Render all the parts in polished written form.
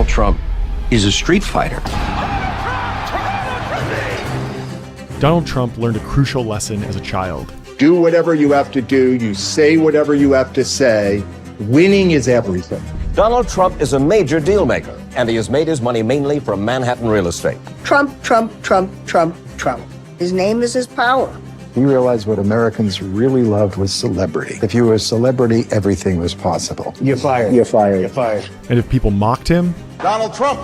Donald Trump is a street fighter. Donald Trump learned a crucial lesson as a child. Do whatever you have to do. You say whatever you have to say. Winning is everything. Donald Trump is a major deal maker, and he has made his money mainly from Manhattan real estate. Trump, Trump, Trump, Trump, Trump. His name is his power. You realize what Americans really loved was celebrity. If you were a celebrity, everything was possible. You're fired. You're fired. You're fired. And if people mocked him, Donald Trump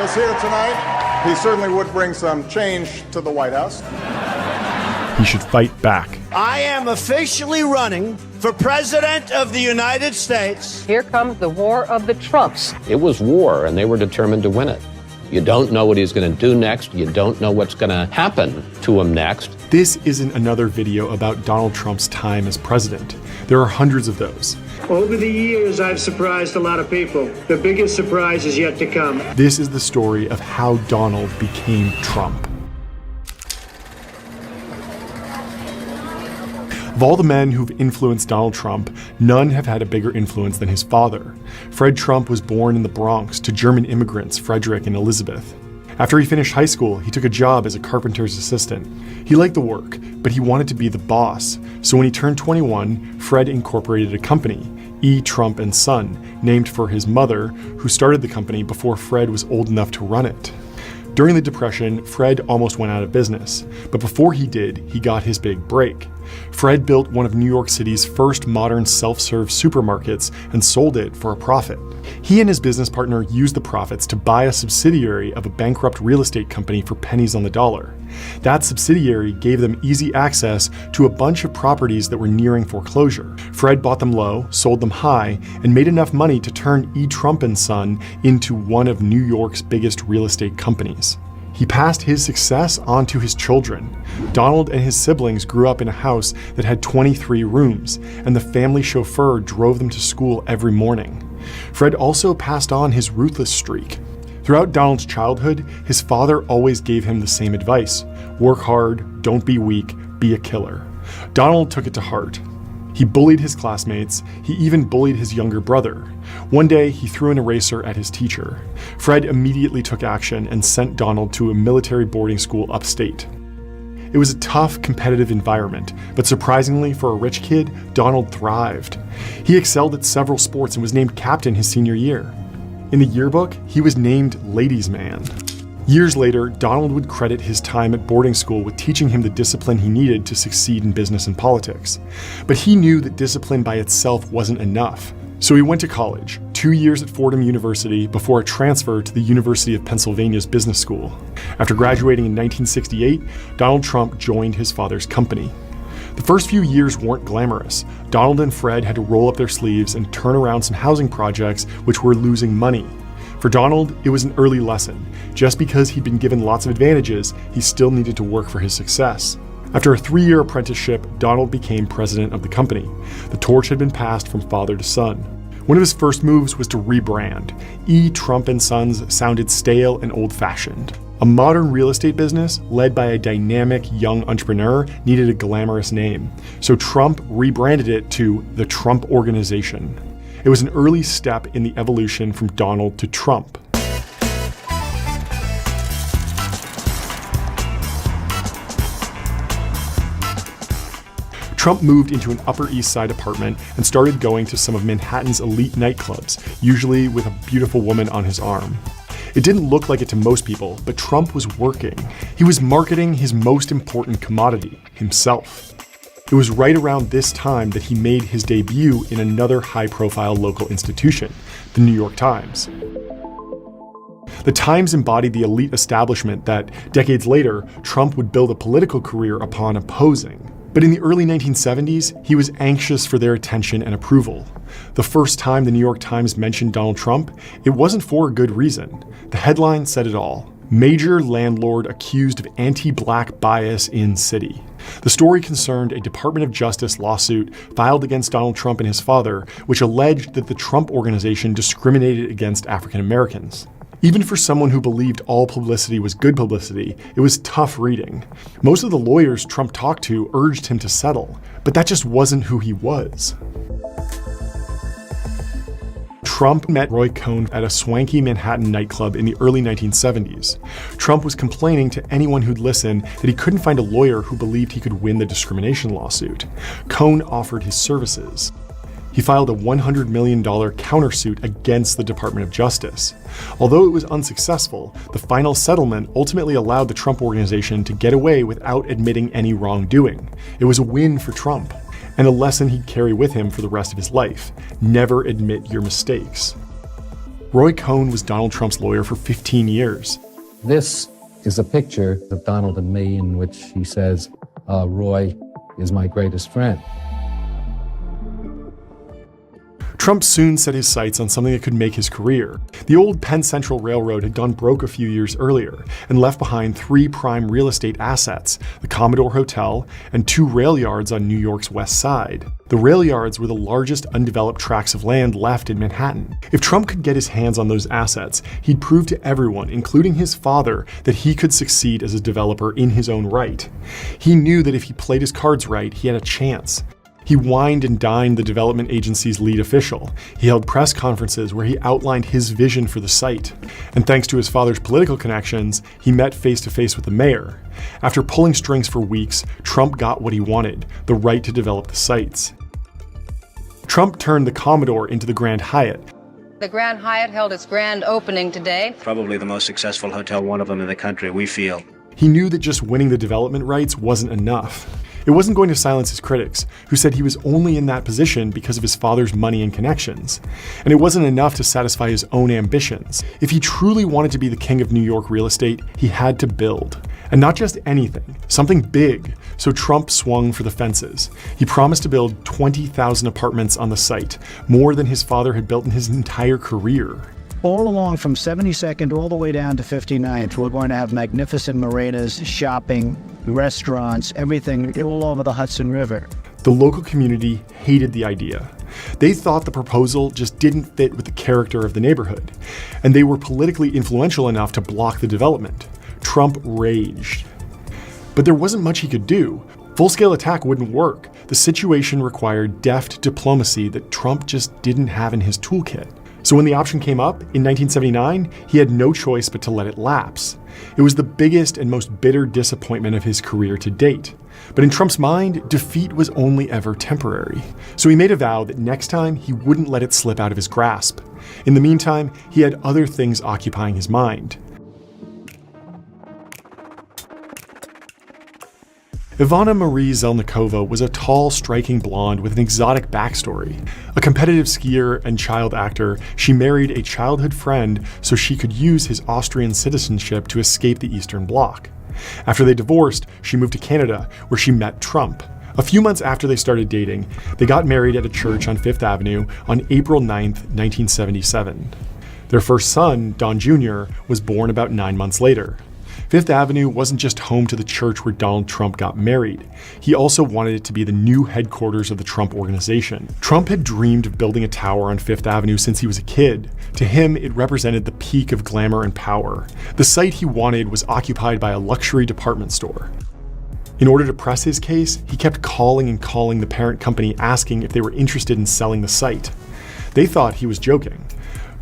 is here tonight. He certainly would bring some change to the White House. he should fight back. I am officially running for President of the United States. Here comes the war of the Trumps. It was war, and they were determined to win it. You don't know what he's going to do next. You don't know what's going to happen to him next. This isn't another video about Donald Trump's time as president. There are hundreds of those. Over the years, I've surprised a lot of people. The biggest surprise is yet to come. This is the story of how Donald became Trump. Of all the men who've influenced Donald Trump, none have had a bigger influence than his father. Fred Trump was born in the Bronx to German immigrants Frederick and Elizabeth. After he finished high school, he took a job as a carpenter's assistant. He liked the work, but he wanted to be the boss. So when he turned 21, Fred incorporated a company, E. Trump and Son, named for his mother, who started the company before Fred was old enough to run it. During the Depression, Fred almost went out of business, but before he did, he got his big break. Fred built one of New York City's first modern self-serve supermarkets and sold it for a profit. He and his business partner used the profits to buy a subsidiary of a bankrupt real estate company for pennies on the dollar. That subsidiary gave them easy access to a bunch of properties that were nearing foreclosure. Fred bought them low, sold them high, and made enough money to turn E. Trump and Son into one of New York's biggest real estate companies. He passed his success on to his children. Donald and his siblings grew up in a house that had 23 rooms, and the family chauffeur drove them to school every morning. Fred also passed on his ruthless streak. Throughout Donald's childhood, his father always gave him the same advice: work hard, don't be weak, be a killer. Donald took it to heart. He bullied his classmates. He even bullied his younger brother. One day, he threw an eraser at his teacher. Fred immediately took action and sent Donald to a military boarding school upstate. It was a tough, competitive environment, but surprisingly for a rich kid, Donald thrived. He excelled at several sports and was named captain his senior year. In the yearbook, he was named Ladies' Man. Years later, Donald would credit his time at boarding school with teaching him the discipline he needed to succeed in business and politics. But he knew that discipline by itself wasn't enough. So he went to college, 2 years at Fordham University before a transfer to the University of Pennsylvania's business school. After graduating in 1968, Donald Trump joined his father's company. The first few years weren't glamorous. Donald and Fred had to roll up their sleeves and turn around some housing projects which were losing money. For Donald, it was an early lesson. Just because he'd been given lots of advantages, he still needed to work for his success. After a 3-year apprenticeship, Donald became president of the company. The torch had been passed from father to son. One of his first moves was to rebrand. E. Trump and Sons sounded stale and old-fashioned. A modern real estate business, led by a dynamic young entrepreneur, needed a glamorous name. So Trump rebranded it to the Trump Organization. It was an early step in the evolution from Donald to Trump. Trump moved into an Upper East Side apartment and started going to some of Manhattan's elite nightclubs, usually with a beautiful woman on his arm. It didn't look like it to most people, but Trump was working. He was marketing his most important commodity, himself. It was right around this time that he made his debut in another high-profile local institution, the New York Times. The Times embodied the elite establishment that, decades later, Trump would build a political career upon opposing. But in the early 1970s, he was anxious for their attention and approval. The first time the New York Times mentioned Donald Trump, it wasn't for a good reason. The headline said it all: Major landlord accused of anti-black bias in city. The story concerned a Department of Justice lawsuit filed against Donald Trump and his father, which alleged that the Trump Organization discriminated against African Americans. Even for someone who believed all publicity was good publicity, it was tough reading. Most of the lawyers Trump talked to urged him to settle, but that just wasn't who he was. Trump met Roy Cohn at a swanky Manhattan nightclub in the early 1970s. Trump was complaining to anyone who'd listen that he couldn't find a lawyer who believed he could win the discrimination lawsuit. Cohn offered his services. He filed a $100 million countersuit against the Department of Justice. Although it was unsuccessful, the final settlement ultimately allowed the Trump Organization to get away without admitting any wrongdoing. It was a win for Trump, and a lesson he'd carry with him for the rest of his life. Never admit your mistakes. Roy Cohn was Donald Trump's lawyer for 15 years. This is a picture of Donald and me in which he says, Roy is my greatest friend. Trump soon set his sights on something that could make his career. The old Penn Central Railroad had gone broke a few years earlier and left behind 3 prime real estate assets, the Commodore Hotel and 2 rail yards on New York's west side. The rail yards were the largest undeveloped tracts of land left in Manhattan. If Trump could get his hands on those assets, he'd prove to everyone, including his father, that he could succeed as a developer in his own right. He knew that if he played his cards right, he had a chance. He wined and dined the development agency's lead official. He held press conferences where he outlined his vision for the site. And thanks to his father's political connections, he met face-to-face with the mayor. After pulling strings for weeks, Trump got what he wanted, the right to develop the sites. Trump turned the Commodore into the Grand Hyatt. The Grand Hyatt held its grand opening today. Probably the most successful hotel, one of them in the country, we feel. He knew that just winning the development rights wasn't enough. It wasn't going to silence his critics, who said he was only in that position because of his father's money and connections. And it wasn't enough to satisfy his own ambitions. If he truly wanted to be the king of New York real estate, he had to build. And not just anything, something big. So Trump swung for the fences. He promised to build 20,000 apartments on the site, more than his father had built in his entire career. All along from 72nd all the way down to 59th, we're going to have magnificent marinas, shopping, restaurants, everything all over the Hudson River. The local community hated the idea. They thought the proposal just didn't fit with the character of the neighborhood, and they were politically influential enough to block the development. Trump raged. But there wasn't much he could do. Full-scale attack wouldn't work. The situation required deft diplomacy that Trump just didn't have in his toolkit. So when the option came up in 1979, he had no choice but to let it lapse. It was the biggest and most bitter disappointment of his career to date. But in Trump's mind, defeat was only ever temporary. So he made a vow that next time he wouldn't let it slip out of his grasp. In the meantime, he had other things occupying his mind. Ivana Marie Zelnikova was a tall, striking blonde with an exotic backstory. A competitive skier and child actor, she married a childhood friend so she could use his Austrian citizenship to escape the Eastern Bloc. After they divorced, she moved to Canada, where she met Trump. A few months after they started dating, they got married at a church on Fifth Avenue on April 9th, 1977. Their first son, Don Jr., was born about 9 months later. Fifth Avenue wasn't just home to the church where Donald Trump got married. He also wanted it to be the new headquarters of the Trump Organization. Trump had dreamed of building a tower on Fifth Avenue since he was a kid. To him, it represented the peak of glamour and power. The site he wanted was occupied by a luxury department store. In order to press his case, he kept calling and calling the parent company asking if they were interested in selling the site. They thought he was joking.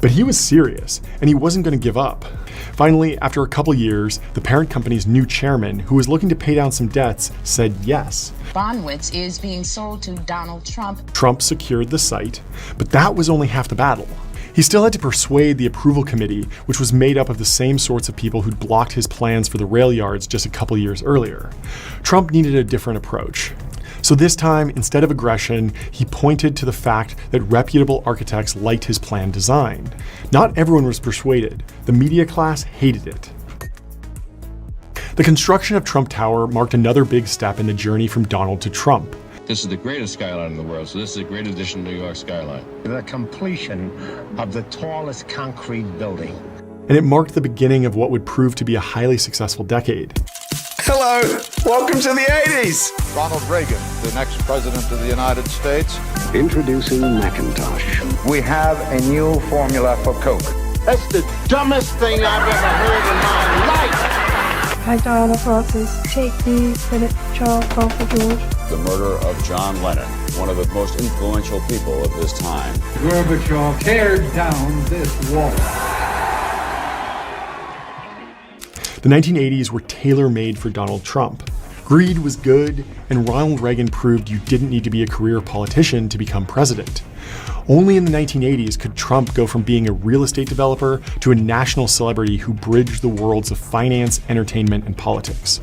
But he was serious, and he wasn't going to give up. Finally, after a couple years, the parent company's new chairman, who was looking to pay down some debts, said yes. Bonwitz is being sold to Donald Trump. Trump secured the site, but that was only half the battle. He still had to persuade the approval committee, which was made up of the same sorts of people who'd blocked his plans for the rail yards just a couple years earlier. Trump needed a different approach. So this time, instead of aggression, he pointed to the fact that reputable architects liked his plan design. Not everyone was persuaded. The media class hated it. The construction of Trump Tower marked another big step in the journey from Donald to Trump. This is the greatest skyline in the world, so this is a great addition to New York skyline. The completion of the tallest concrete building. And it marked the beginning of what would prove to be a highly successful decade. Hello, welcome to the 80s. Ronald Reagan, the next president of the United States. Introducing Macintosh. We have a new formula for Coke. That's the dumbest thing I've ever heard in my life. I die on the crosses. Take me, Philip, Charles, Crawford, George. The murder of John Lennon, one of the most influential people of this time. Gorbachev teared down this wall. The 1980s were tailor-made for Donald Trump. Greed was good, and Ronald Reagan proved you didn't need to be a career politician to become president. Only in the 1980s could Trump go from being a real estate developer to a national celebrity who bridged the worlds of finance, entertainment, and politics.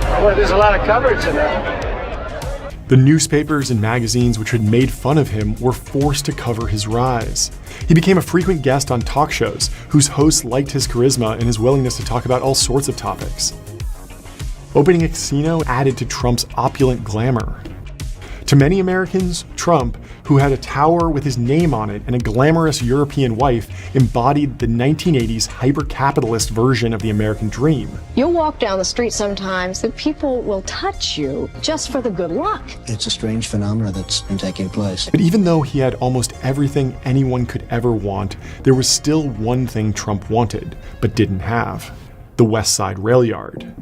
Well, there's a lot of coverage in that. The newspapers and magazines which had made fun of him were forced to cover his rise. He became a frequent guest on talk shows, whose hosts liked his charisma and his willingness to talk about all sorts of topics. Opening a casino added to Trump's opulent glamour. To many Americans, Trump, who had a tower with his name on it and a glamorous European wife, embodied the 1980s hyper-capitalist version of the American dream. You'll walk down the street sometimes and people will touch you just for the good luck. It's a strange phenomenon that's been taking place. But even though he had almost everything anyone could ever want, there was still one thing Trump wanted, but didn't have: the West Side Rail Yard.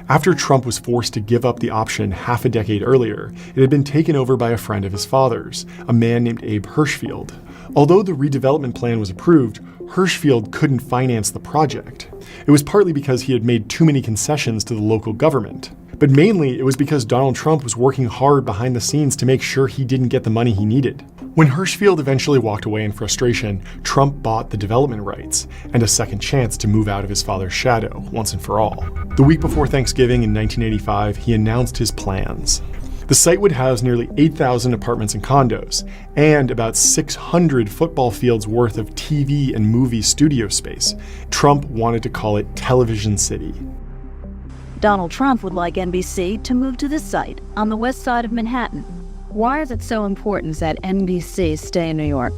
After Trump was forced to give up the option half a decade earlier, it had been taken over by a friend of his father's, a man named Abe Hirschfield. Although the redevelopment plan was approved, Hirschfield couldn't finance the project. It was partly because he had made too many concessions to the local government. But mainly, it was because Donald Trump was working hard behind the scenes to make sure he didn't get the money he needed. When Hirschfield eventually walked away in frustration, Trump bought the development rights and a second chance to move out of his father's shadow once and for all. The week before Thanksgiving in 1985, he announced his plans. The site would house nearly 8,000 apartments and condos, and about 600 football fields worth of TV and movie studio space. Trump wanted to call it Television City. Donald Trump would like NBC to move to this site on the west side of Manhattan. Why is it so important that NBC stay in New York?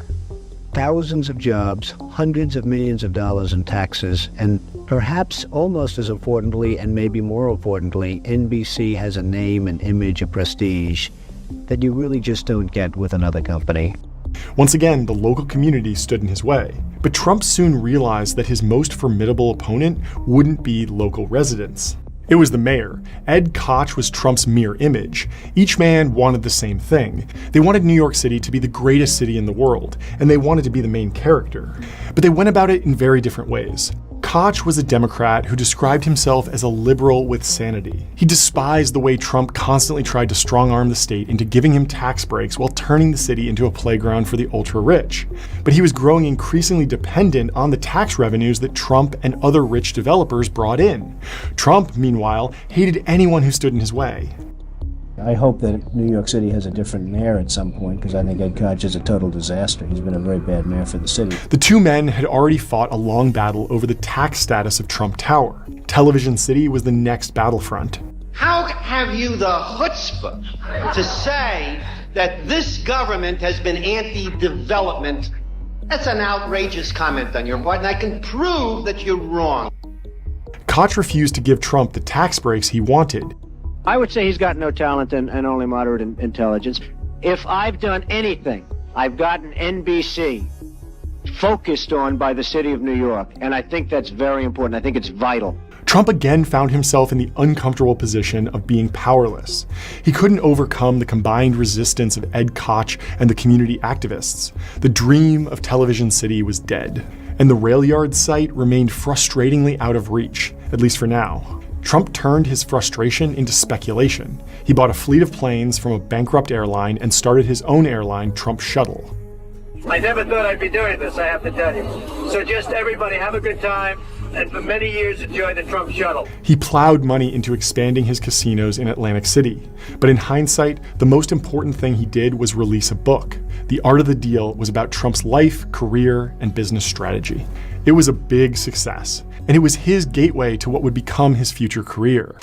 Thousands of jobs, hundreds of millions of dollars in taxes, and perhaps almost as importantly, and maybe more importantly, NBC has a name, an image, a prestige that you really just don't get with another company. Once again, the local community stood in his way. But Trump soon realized that his most formidable opponent wouldn't be local residents. It was the mayor. Ed Koch was Trump's mirror image. Each man wanted the same thing. They wanted New York City to be the greatest city in the world, and they wanted to be the main character. But they went about it in very different ways. Koch was a Democrat who described himself as a liberal with sanity. He despised the way Trump constantly tried to strong-arm the state into giving him tax breaks while turning the city into a playground for the ultra-rich. But he was growing increasingly dependent on the tax revenues that Trump and other rich developers brought in. Trump, meanwhile, hated anyone who stood in his way. I hope that New York City has a different mayor at some point, because I think Ed Koch is a total disaster. He's been a very bad mayor for the city. The two men had already fought a long battle over the tax status of Trump Tower. Television City was the next battlefront. How have you the chutzpah to say that this government has been anti-development? That's an outrageous comment on your part, and I can prove that you're wrong. Koch refused to give Trump the tax breaks he wanted. I would say he's got no talent and only moderate intelligence. If I've done anything, I've gotten NBC focused on by the city of New York, and I think that's very important. I think it's vital. Trump again found himself in the uncomfortable position of being powerless. He couldn't overcome the combined resistance of Ed Koch and the community activists. The dream of Television City was dead, and the rail yard site remained frustratingly out of reach, at least for now. Trump turned his frustration into speculation. He bought a fleet of planes from a bankrupt airline and started his own airline, Trump Shuttle. I never thought I'd be doing this, I have to tell you. So just everybody have a good time, and for many years enjoy the Trump Shuttle. He plowed money into expanding his casinos in Atlantic City. But in hindsight, the most important thing he did was release a book. The Art of the Deal was about Trump's life, career, and business strategy. It was a big success, and it was his gateway to what would become his future career.